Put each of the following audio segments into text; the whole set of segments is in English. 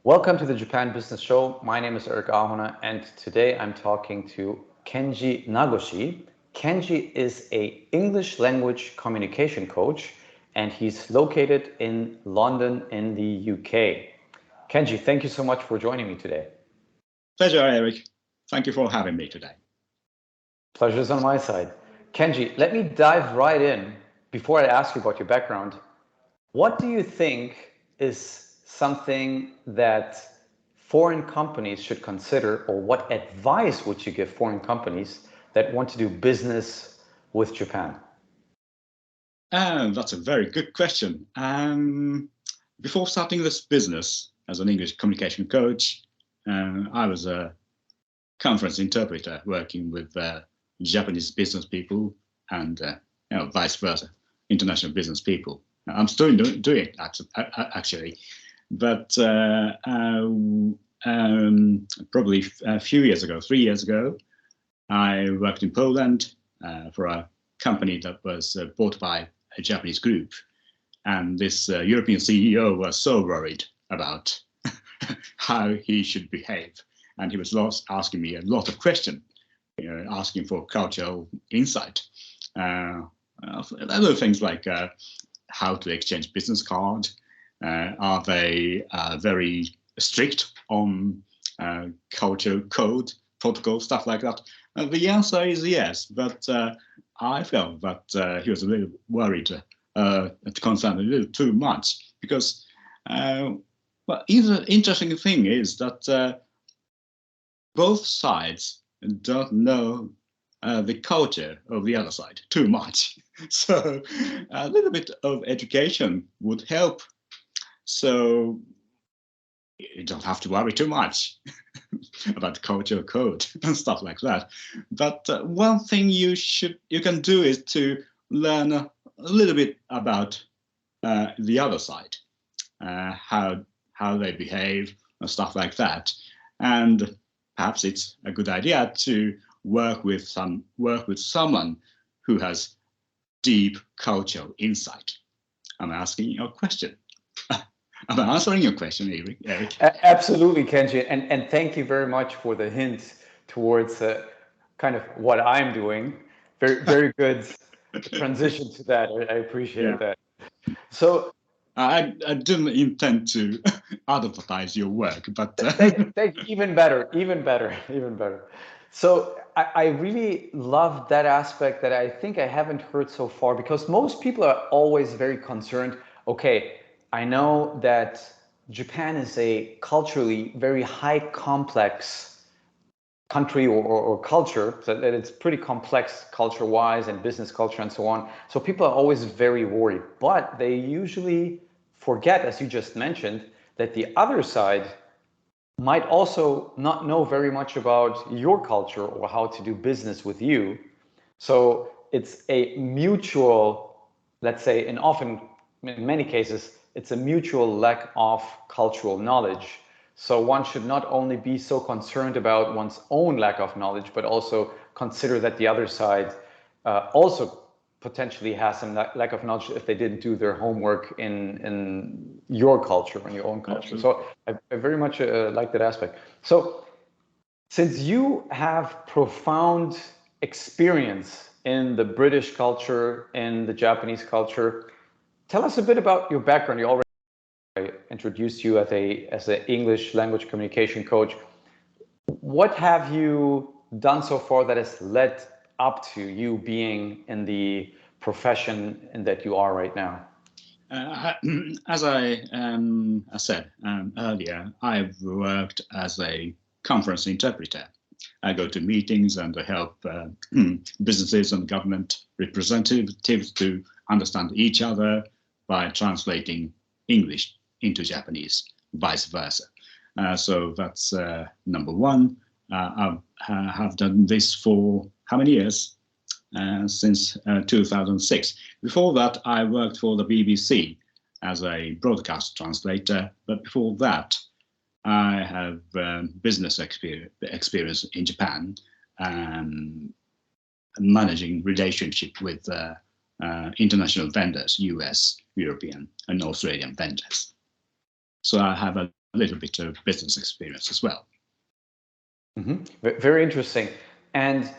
Welcome to the Japan Business Show. My name is Eric Ahona, and today I'm talking to Kenji Nagoshi. Kenji is a English language communication coach, and he's located in London in the UK. Kenji, thank you so much for joining me today. Pleasure, Eric. Thank you for having me today. Pleasure's on my side. Kenji, let me dive right in. Before I ask you about your background, what do you think is something that foreign companies should consider, or what advice would you give foreign companies that want to do business with Japan? That's a very good question. Before starting this business as an English communication coach, I was a conference interpreter working with Japanese business people and vice versa, international business people. I'm still doing it actually, but probably a few years ago, 3 years ago, I worked in Poland for a company that was bought by a Japanese group, and this European CEO was so worried about how he should behave, and he was asking me a lot of questions, asking for cultural insight. Other things like how to exchange business cards. Are they very strict on culture code, protocol, stuff like that? The answer is yes, but I felt that he was a little worried, concerned a little too much, because well, the interesting thing is that both sides don't know the culture of the other side too much. So a little bit of education would help. So you don't have to worry too much about culture code and stuff like that. But one thing you can do is to learn a little bit about the other side, how they behave and stuff like that. And perhaps it's a good idea to work with someone who has deep cultural insight. I'm asking your question. I'm answering your question, Eric. Absolutely, Kenji, and thank you very much for the hint towards kind of what I'm doing. Very good transition to that. I appreciate that. So I didn't intend to advertise your work, but thank you. Even better, even better, even better. So I really love that aspect that I think I haven't heard so far, because most people are always very concerned. Okay, I know that Japan is a culturally very high complex country or culture, so that it's pretty complex culture-wise and business culture and so on. So people are always very worried, but they usually forget, as you just mentioned, that the other side might also not know very much about your culture or how to do business with you. So it's a mutual, let's say, and often in many cases, it's a mutual lack of cultural knowledge. So one should not only be so concerned about one's own lack of knowledge, but also consider that the other side also potentially has some lack of knowledge if they didn't do their homework in your culture, in your own culture. So I very much like that aspect. So since you have profound experience in the British culture and the Japanese culture, tell us a bit about your background. You already introduced you as an English language communication coach. What have you done so far that has led up to you being in the profession that you are right now? As I said earlier, I've worked as a conference interpreter. I go to meetings and help businesses and government representatives to understand each other by translating English into Japanese, vice versa. So that's number one. I have done this for how many years? Since 2006. Before that, I worked for the BBC as a broadcast translator. But before that, I have business experience in Japan, managing relationship with international vendors, US, European, and Australian vendors. So I have a little bit of business experience as well. Very interesting. And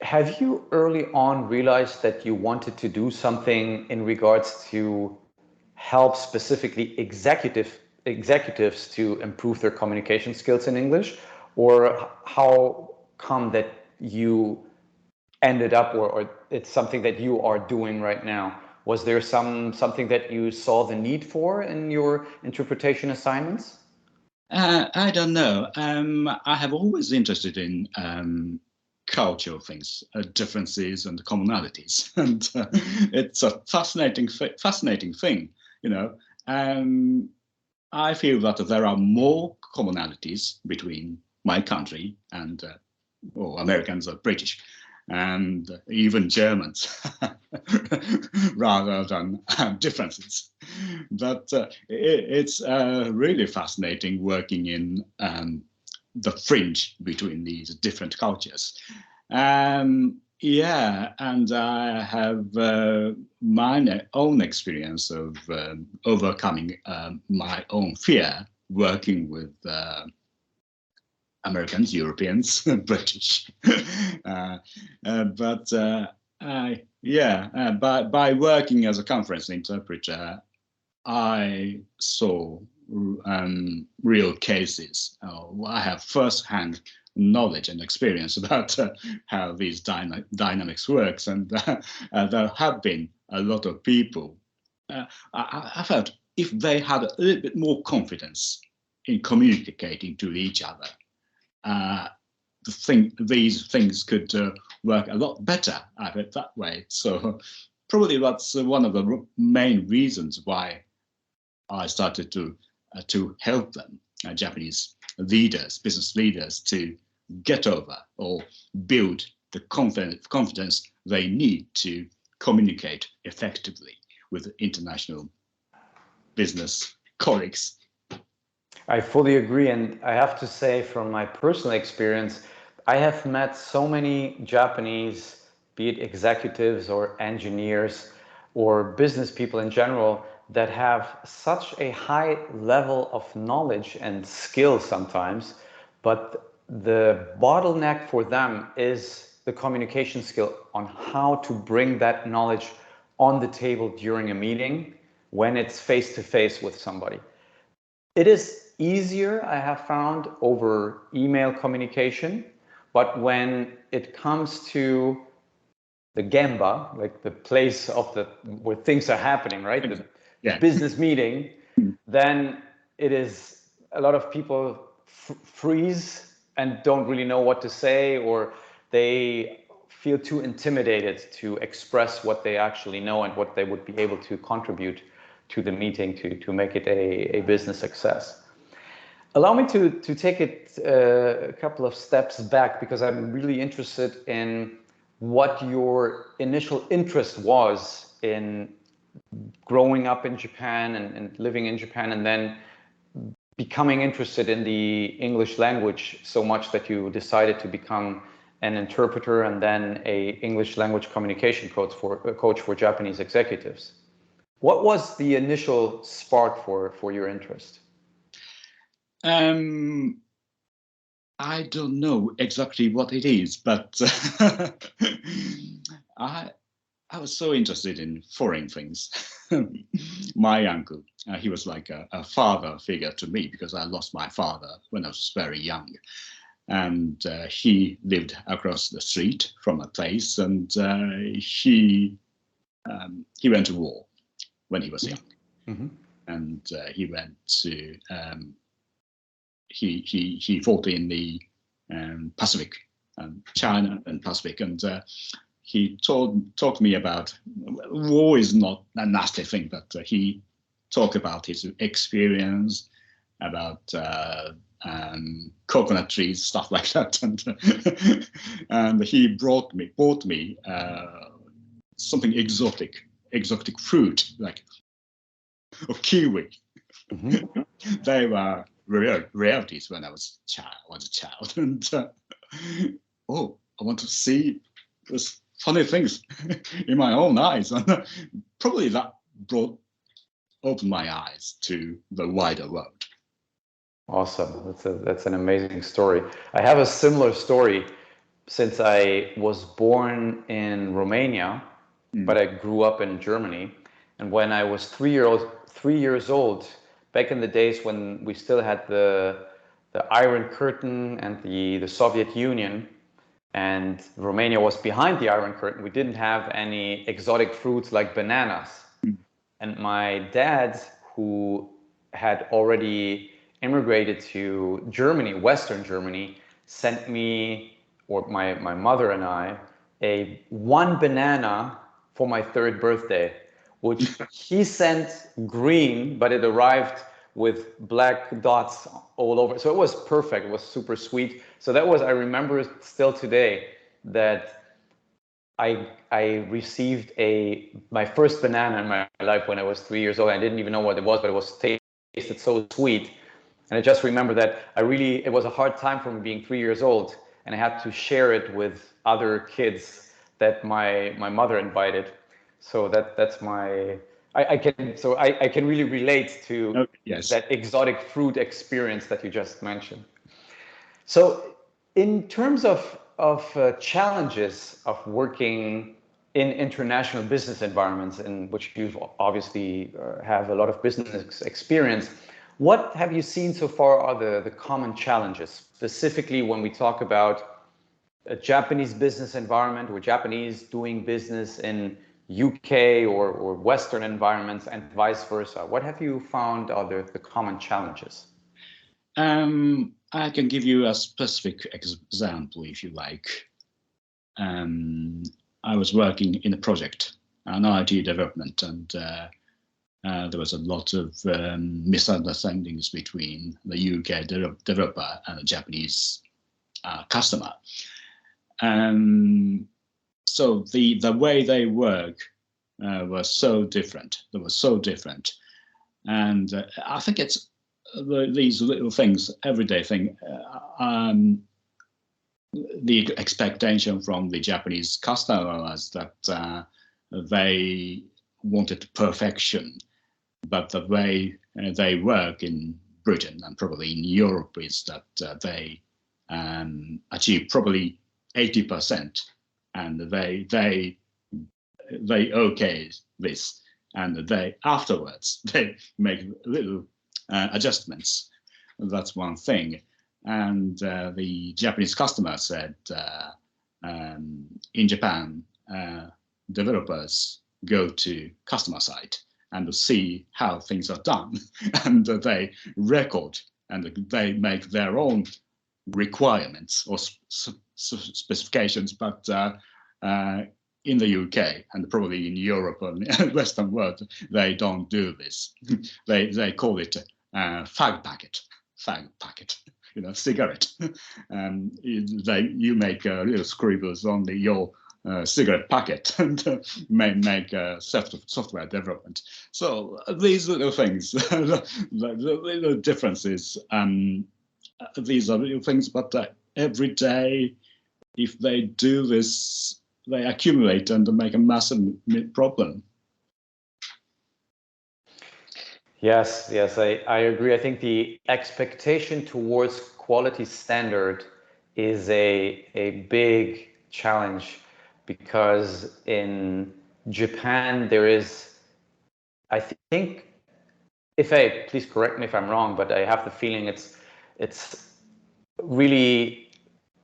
have you early on realized that you wanted to do something in regards to help specifically executives to improve their communication skills in English? Or how come that you ended up, or it's something that you are doing right now? Was there something that you saw the need for in your interpretation assignments? I don't know. I have always interested in cultural things, differences and commonalities, and it's a fascinating thing, you know. I feel that there are more commonalities between my country and Americans or British and even Germans rather than differences. But it's really fascinating working in the fringe between these different cultures. Yeah, and I have my own experience of overcoming my own fear working with Americans, Europeans, British. But by working as a conference interpreter, I saw real cases. I have first-hand knowledge and experience about how these dynamics works, and there have been a lot of people. I felt if they had a little bit more confidence in communicating to each other, these things could work a lot better at it that way. So probably that's one of the main reasons why I started to help them, Japanese leaders, business leaders, to get over or build the confidence they need to communicate effectively with international business colleagues. I fully agree. And I have to say, from my personal experience, I have met so many Japanese, be it executives or engineers or business people in general, that have such a high level of knowledge and skill sometimes, but the bottleneck for them is the communication skill on how to bring that knowledge on the table during a meeting when it's face to face with somebody. It is easier, I have found, over email communication, but when it comes to the gemba, like the place of where things are happening, right? The business meeting, then it is a lot of people freeze and don't really know what to say, or they feel too intimidated to express what they actually know and what they would be able to contribute to the meeting to make it a business success. Allow me to take it a couple of steps back, because I'm really interested in what your initial interest was in growing up in Japan and living in Japan, and then becoming interested in the English language so much that you decided to become an interpreter and then a English language communication coach for Japanese executives. What was the initial spark for your interest? I don't know exactly what it is, but I was so interested in foreign things. My uncle, he was like a father figure to me, because I lost my father when I was very young. And he lived across the street from a place, and he went to war when he was young. Mm-hmm. And he went to he fought in the Pacific, China and Pacific, and he talked me about, war is not a nasty thing, but he talked about his experience about coconut trees, stuff like that, and he bought me something exotic fruit, like a kiwi. Mm-hmm. They were rarities when I was a child, and oh, I want to see those funny things in my own eyes, and probably that opened my eyes to the wider world. Awesome. That's an amazing story. I have a similar story since I was born in Romania, but Mm. I grew up in Germany. And when I was 3 years old, back in the days when we still had the Iron Curtain and the Soviet Union, and Romania was behind the Iron Curtain, we didn't have any exotic fruits like bananas. Mm. And my dad, who had already immigrated to Germany, Western Germany, sent me, or my mother and I, a one banana for my third birthday, which he sent green, but it arrived with black dots all over. So it was perfect. It was super sweet. So that was, I remember still today that I received my first banana in my life when I was 3 years old. I didn't even know what it was, but it was tasted so sweet. And I just remember that it was a hard time for me being 3 years old, and I had to share it with other kids that my mother invited. So that's my I can really relate to Okay. Yes. that exotic fruit experience that you just mentioned. So, in terms of challenges of working in international business environments, in which you obviously have a lot of business experience, what have you seen so far are the common challenges, specifically when we talk about a Japanese business environment or Japanese doing business in UK or Western environments and vice versa? What have you found are the common challenges? I can give you a specific example if you like. Um, I was working in a project, an IT development, and there was a lot of misunderstandings between the UK developer and the Japanese customer. So the way they work was so different. They were so different, and I think it's these little things, everyday thing. The expectation from the Japanese customer was that they wanted perfection, but the way they work in Britain and probably in Europe is that they achieve probably 80%, and they okay this, and they afterwards they make little adjustments. That's one thing. And the Japanese customer said, in Japan, developers go to customer site and see how things are done, and they record and they make their own requirements or specifications. But in the UK and probably in Europe and Western world, they don't do this. They call it fag packet, cigarette. You make little scribbles on your cigarette packet and make software development. So these little things, the little differences, these are little things, but every day, if they do this, they accumulate and make a massive problem. Yes, yes, I agree. I think the expectation towards quality standard is a big challenge because in Japan there is, I think, please correct me if I'm wrong, but I have the feeling it's really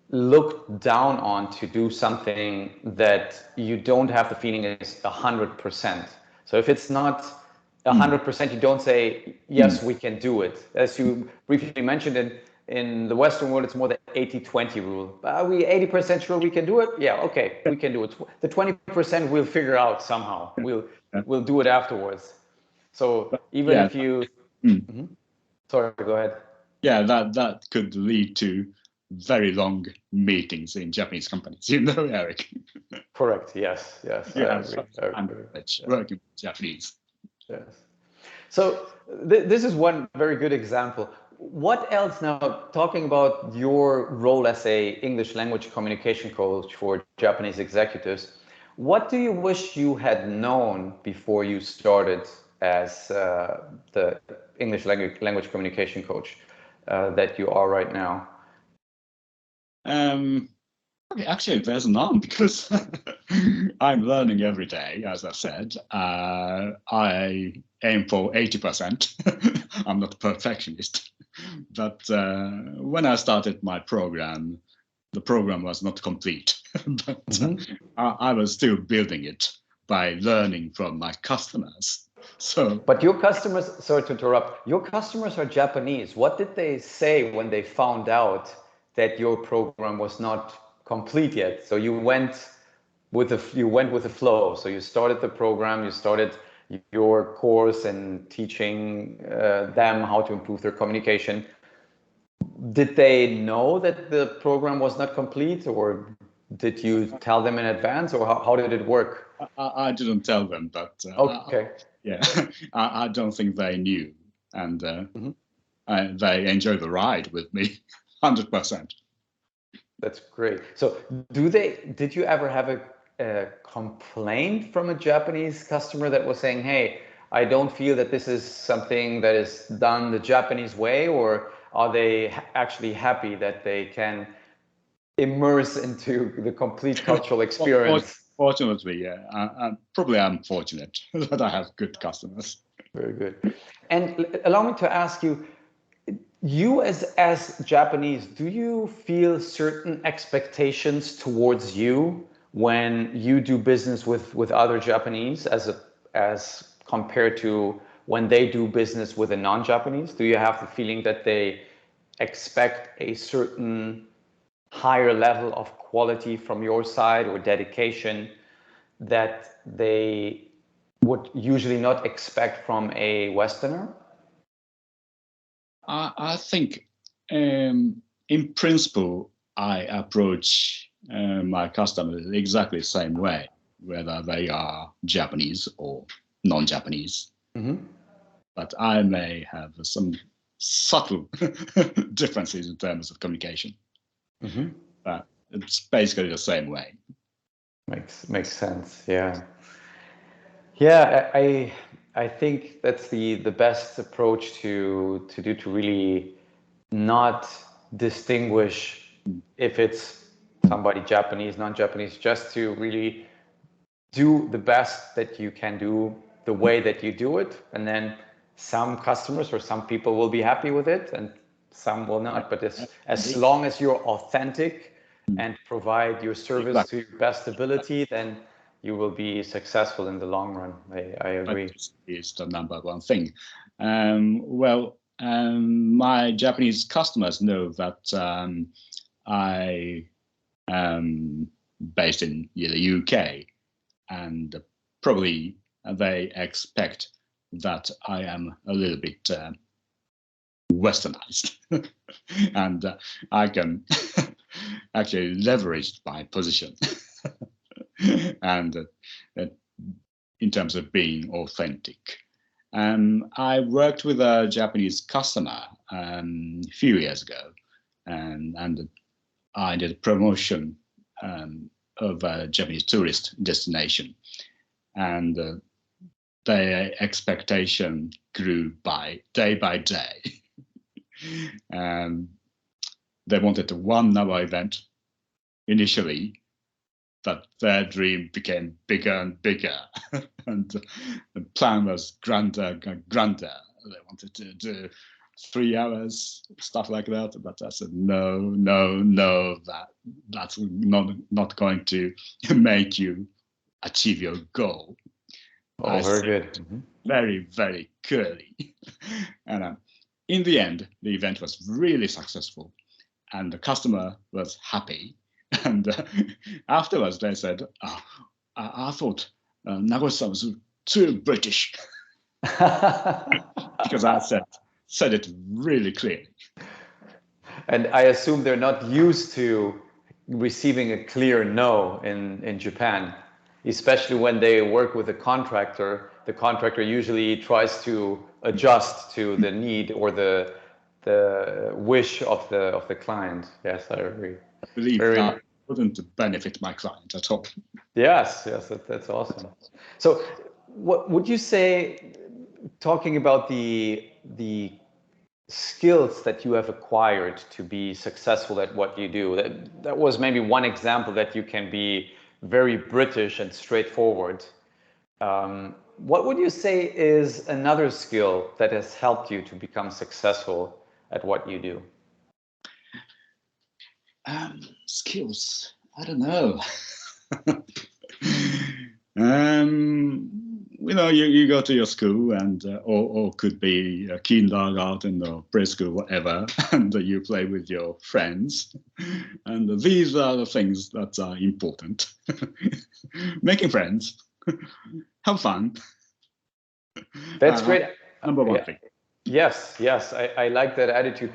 looked down on to do something that you don't have the feeling is 100%. So if it's not Mm. 100%, you don't say, Mm. yes, we can do it. As you briefly mentioned, in the Western world, it's more the 80-20 rule. Are we 80% sure we can do it? Yeah, okay, we can do it. The 20% we'll figure out somehow. We'll do it afterwards. So But even yeah, if you, mm. Mhm. Sorry, go ahead. Yeah, that could lead to very long meetings in Japanese companies. Eric. Correct. Yes. Yes. You I have agree. such I agree. advantage Yeah. working with Japanese. Yes. So this is one very good example. What else now, talking about your role as a English language communication coach for Japanese executives, what do you wish you had known before you started as the English language communication coach? that you are right now? Okay, actually, there's none because I'm learning every day, as I said. I aim for 80%. I'm not a perfectionist. But when I started my program, the program was not complete. But I was still building it by learning from my customers. So, But your customers, sorry to interrupt, your customers are Japanese. What did they say when they found out that your program was not complete yet? So you went with the flow. So you started the program, you started your course and teaching them how to improve their communication. Did they know that the program was not complete, or did you tell them in advance, or how did it work? I didn't tell them, but Okay. yeah, I don't think they knew. And they enjoy the ride with me, 100%. That's great. So did you ever have a complaint from a Japanese customer that was saying, hey, I don't feel that this is something that is done the Japanese way, or are they actually happy that they can immerse into the complete cultural experience? Fortunately, yeah, I'm fortunate that I have good customers. Very good. And allow me to ask you, you as Japanese, do you feel certain expectations towards you when you do business with other Japanese as compared to when they do business with a non-Japanese? Do you have the feeling that they expect a certain higher level of quality from your side or dedication that they would usually not expect from a Westerner? I think, in principle, I approach my customers exactly the same way, whether they are Japanese or non-Japanese. But I may have some subtle differences in terms of communication. But it's basically the same way. Makes sense. Yeah. Yeah, I think that's the best approach to do, to really not distinguish if it's somebody Japanese, non-Japanese, just to really do the best that you can do the way that you do it. And then some customers or some people will be happy with it and some will not. But as long as you're authentic and provide your service to your best ability, then you will be successful in the long run. I agree. That is the number one thing. My Japanese customers know that I am based in the UK, and probably they expect that I am a little bit westernized, and I can actually leverage my position and in terms of being authentic. I worked with a Japanese customer a few years ago, and I did a promotion of a Japanese tourist destination, and their expectation grew by day. They wanted a 1 hour event initially, but their dream became bigger and bigger, and the plan was grander. They wanted to do 3 hours, stuff like that. But I said, no, that's not going to make you achieve your goal. Oh, very good. Very, very clearly. And in the end, the event was really successful, and the customer was happy. And afterwards, they said, I thought Nagoshi-san was too British. Because I said it really clearly. And I assume they're not used to receiving a clear no in Japan, especially when they work with a contractor. The contractor usually tries to adjust to the need or the wish of the client. Yes, I agree. I believe that wouldn't benefit my client at all. Yes, that's awesome. So, what would you say, talking about the skills that you have acquired to be successful at what you do? That was maybe one example that you can be very British and straightforward. What would you say is another skill that has helped you to become successful at what you do? Skills. I don't know. You go to your school and or could be a kindergarten or preschool, whatever, and you play with your friends. And these are the things that are important. Making friends, have fun. That's great. Number one Yeah. thing. Yes, yes, I like that attitude.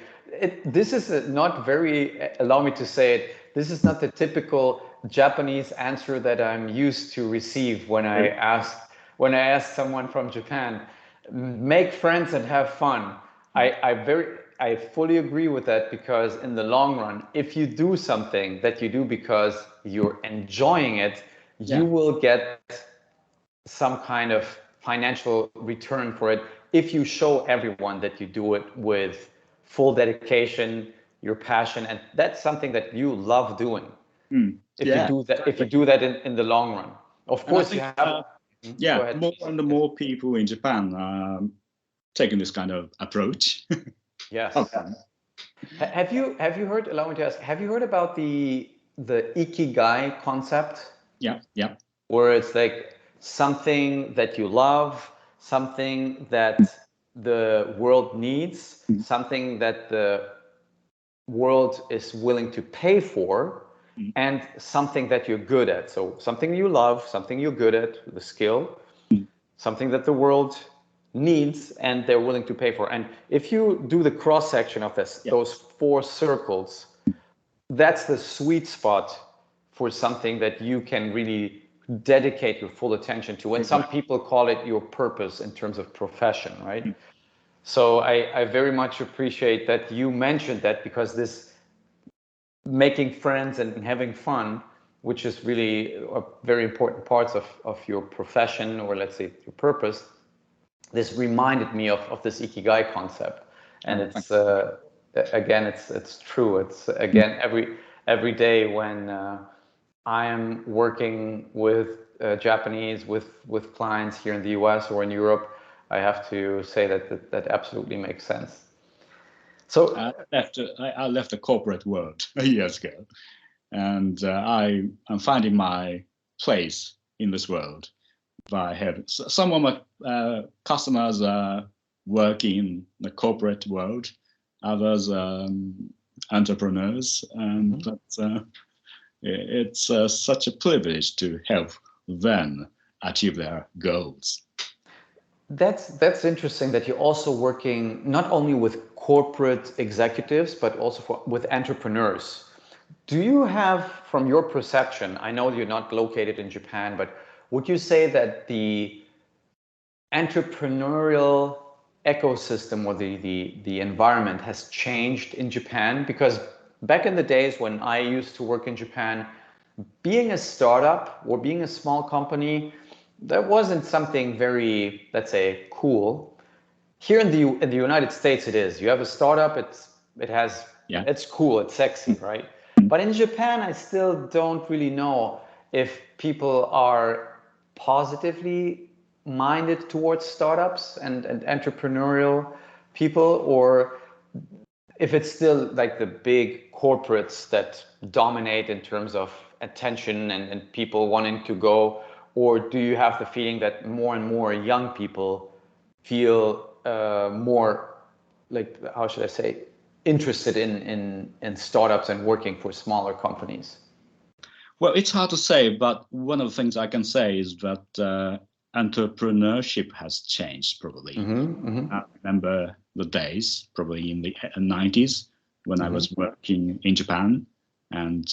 This is not very, allow me to say it, this is not the typical Japanese answer that I'm used to receive when I ask someone from Japan, make friends and have fun. I fully agree with that, because in the long run, if you do something that you do because you're enjoying it, you will get some kind of financial return for it if you show everyone that you do it with full dedication, your passion, and that's something that you love doing. If you do that, if you do that in the long run, of And I course you think, have. Go ahead. more and more people in Japan taking this kind of approach. Yes. Okay. Have you heard? Allow me to ask. Have you heard about the Ikigai concept? Yeah, yeah. Where it's like something that you love, something that the world needs, something that the world is willing to pay for, and something that you're good at. So something you love, something you're good at, the skill, something that the world needs and they're willing to pay for. And if you do the cross section of this, those four circles, that's the sweet spot for something that you can really dedicate your full attention to. And some people call it your purpose in terms of profession, right? So I very much appreciate that you mentioned that, because this making friends and having fun, which is really a very important parts of your profession, or let's say your purpose, this reminded me of this Ikigai concept. And it's again, it's true. It's again every day when I am working with Japanese with clients here in the US or in Europe, I have to say that absolutely makes sense. So I left the corporate world years ago, and I'm finding my place in this world. I have some of my customers work in the corporate world, others entrepreneurs, and it's such a privilege to help them achieve their goals. That's interesting that you're also working not only with corporate executives, but also with entrepreneurs. Do you have, from your perception, I know you're not located in Japan, but would you say that the entrepreneurial ecosystem or the environment has changed in Japan? Because back in the days when I used to work in Japan, being a startup or being a small company, that wasn't something very, let's say, cool. Here in the United States, it is. You have a startup, it's cool, it's sexy, right? But in Japan, I still don't really know if people are positively minded towards startups and entrepreneurial people, or if it's still like the big corporates that dominate in terms of attention and people wanting to go, or do you have the feeling that more and more young people feel more, like, how should I say, interested in startups and working for smaller companies? Well, it's hard to say, but one of the things I can say is that entrepreneurship has changed probably. I remember the days, probably in the 90s, when I was working in Japan, and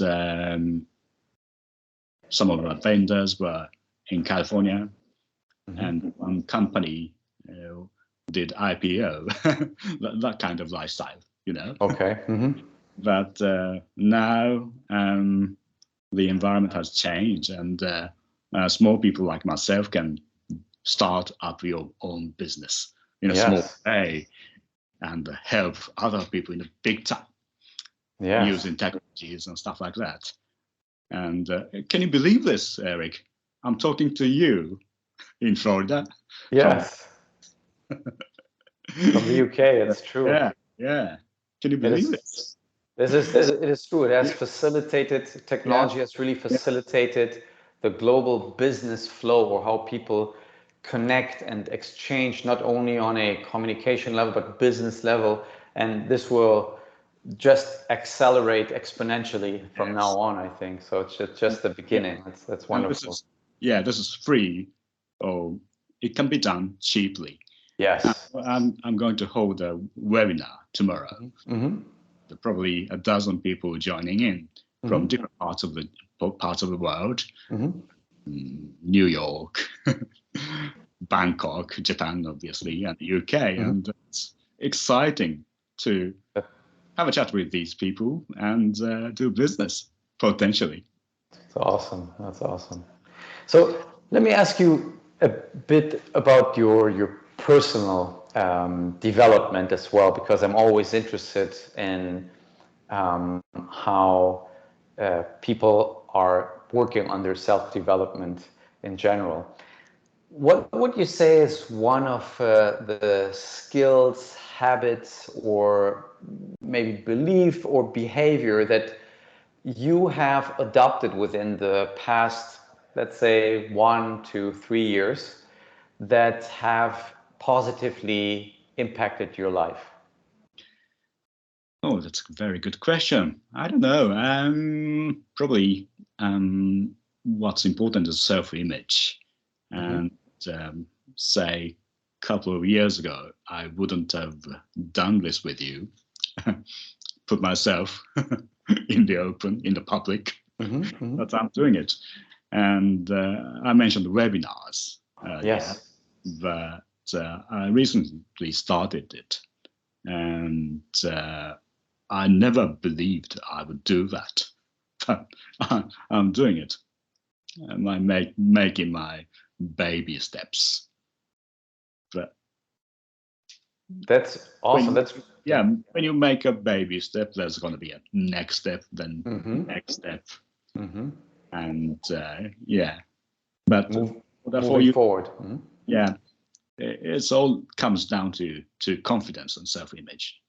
some of our vendors were in California, and one company did IPO, that kind of lifestyle, Okay. But now the environment has changed, and small people like myself can start up your own business in a small way. and help other people in the big time using technologies and stuff like that. And can you believe this, Eric? I'm talking to you in Florida. Yes. From the UK, it's true. Yeah. Can you believe this? It is true. It has facilitated, technology has really facilitated the global business flow, or how people connect and exchange, not only on a communication level, but business level. And this will just accelerate exponentially from now on, I think. So it's just the beginning. That's wonderful. This is free, or it can be done cheaply. Yes. I'm going to hold a webinar tomorrow. Probably a dozen people joining in from different parts of the world. New York, Bangkok, Japan, obviously, and the UK. And it's exciting to have a chat with these people and do business potentially. That's awesome. That's awesome. So let me ask you a bit about your personal development as well, because I'm always interested in how people are working on their self-development in general. What would you say is one of the skills, habits, or maybe belief or behavior that you have adopted within the past, let's say, 1 to 3 years, that have positively impacted your life? Oh, that's a very good question. I don't know. Probably what's important is self-image. And say a couple of years ago, I wouldn't have done this with you, put myself in the open, in the public, but I'm doing it. And I mentioned webinars. Yes. But I recently started it. And I never believed I would do that, but I'm doing it. I'm making my baby steps. But that's awesome. When you make a baby step, there's going to be a next step, then next step, and But moving forward. It's all comes down to confidence and self-image.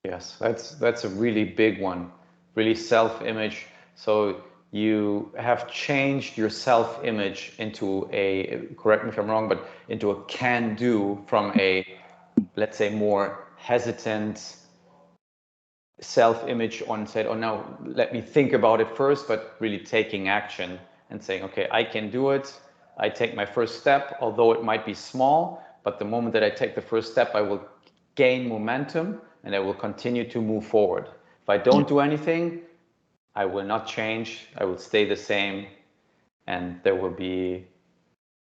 Yes, that's a really big one, really self-image. So you have changed your self-image into a, correct me if I'm wrong, but into a can-do from a, let's say, more hesitant self-image on said, oh, now let me think about it first, but really taking action and saying, okay, I can do it. I take my first step, although it might be small, but the moment that I take the first step, I will gain momentum and I will continue to move forward. If I don't do anything, I will not change. I will stay the same, and there will be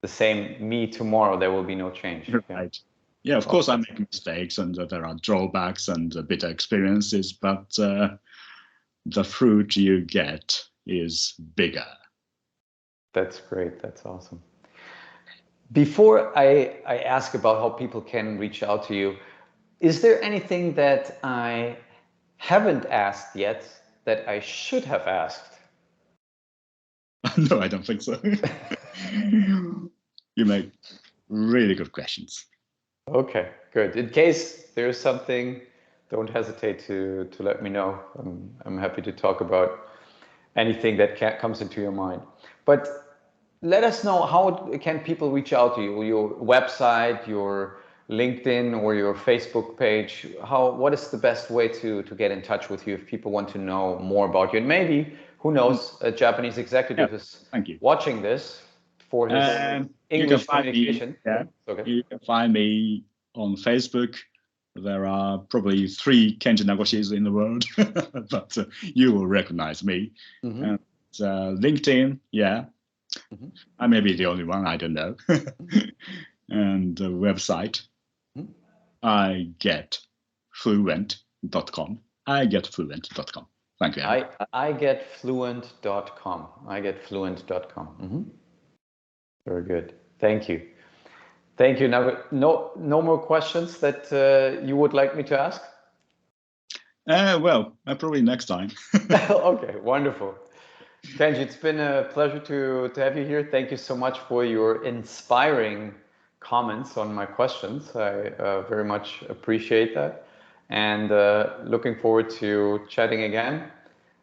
the same me tomorrow. There will be no change. Right. Yeah, of course I make mistakes and there are drawbacks and bitter experiences, but the fruit you get is bigger. That's great. That's awesome. Before I ask about how people can reach out to you, is there anything that I haven't asked yet that I should have asked? No, I don't think so. You make really good questions. Okay, good. In case there's something, don't hesitate to let me know. I'm happy to talk about anything that comes into your mind. But let us know, how can people reach out to you? Your website, your LinkedIn, or your Facebook page? What is the best way to get in touch with you if people want to know more about you? And maybe, who knows, a Japanese executive is watching this for his English communication. You can find me on Facebook. There are probably 3 Kenji Nagoshis in the world, but you will recognize me. And LinkedIn, I may be the only one, I don't know. And the website, igetfluent.com. igetfluent.com. Thank you. igetfluent.com. igetfluent.com. Very good. Thank you. Thank you. Now, no more questions that you would like me to ask? Well, probably next time. Okay, wonderful. Kenji, it's been a pleasure to have you here. Thank you so much for your inspiring comments on my questions. I very much appreciate that. And looking forward to chatting again.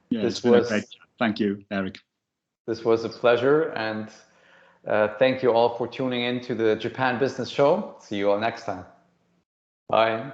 Yeah, it's This been a great. was Thank you, Eric. this was a pleasure, and thank you all for tuning in to the Japan Business Show. See you all next time. Bye.